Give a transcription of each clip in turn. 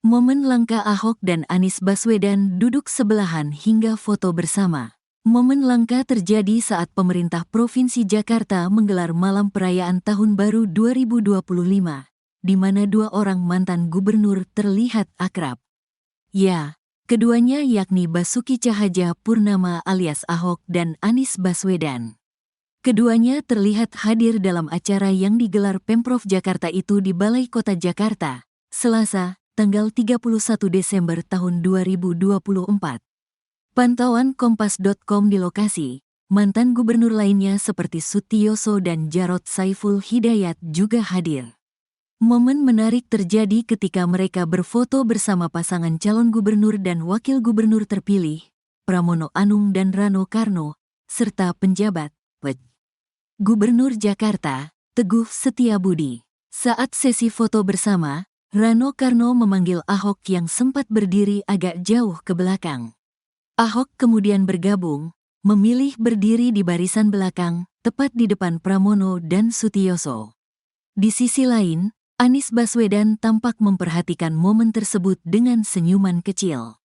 Momen langka Ahok dan Anies Baswedan duduk sebelahan hingga foto bersama. Momen langka terjadi saat pemerintah Provinsi Jakarta menggelar malam perayaan Tahun Baru 2025, di mana dua orang mantan gubernur terlihat akrab. Ya, keduanya yakni Basuki Cahayapurnama alias Ahok dan Anies Baswedan. Keduanya terlihat hadir dalam acara yang digelar Pemprov Jakarta itu di Balai Kota Jakarta, Selasa, tanggal 31 Desember tahun 2024. Pantauan Kompas.com di lokasi, mantan gubernur lainnya seperti Sutioso dan Jarod Saiful Hidayat juga hadir. Momen menarik terjadi ketika mereka berfoto bersama pasangan calon gubernur dan wakil gubernur terpilih, Pramono Anung dan Rano Karno, serta penjabat, Gubernur Jakarta, Teguh Setiabudi. Saat sesi foto bersama, Rano Karno memanggil Ahok yang sempat berdiri agak jauh ke belakang. Ahok kemudian bergabung, memilih berdiri di barisan belakang, tepat di depan Pramono dan Sutioso. Di sisi lain, Anies Baswedan tampak memperhatikan momen tersebut dengan senyuman kecil.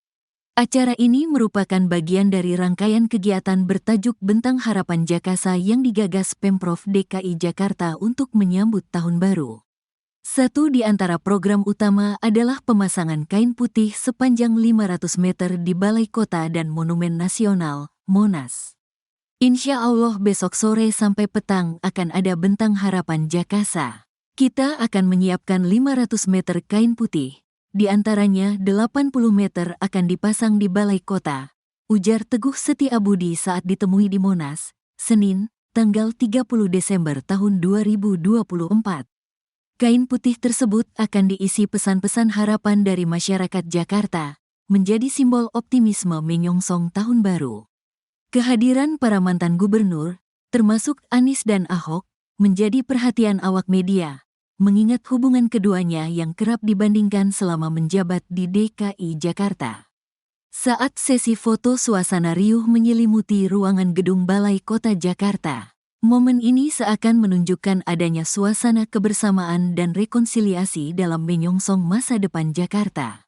Acara ini merupakan bagian dari rangkaian kegiatan bertajuk Bentang Harapan Jakasa yang digagas Pemprov DKI Jakarta untuk menyambut Tahun Baru. Satu di antara program utama adalah pemasangan kain putih sepanjang 500 meter di Balai Kota dan Monumen Nasional, Monas. Insya Allah besok sore sampai petang akan ada Bentang Harapan Jakasa. Kita akan menyiapkan 500 meter kain putih, di antaranya 80 meter akan dipasang di Balai Kota, ujar Teguh Setiabudi saat ditemui di Monas, Senin, tanggal 30 Desember tahun 2024. Kain putih tersebut akan diisi pesan-pesan harapan dari masyarakat Jakarta, menjadi simbol optimisme menyongsong Tahun Baru. Kehadiran para mantan gubernur, termasuk Anies dan Ahok, menjadi perhatian awak media, mengingat hubungan keduanya yang kerap dibandingkan selama menjabat di DKI Jakarta. Saat sesi foto, suasana riuh menyelimuti ruangan gedung Balai Kota Jakarta. Momen ini seakan menunjukkan adanya suasana kebersamaan dan rekonsiliasi dalam menyongsong masa depan Jakarta.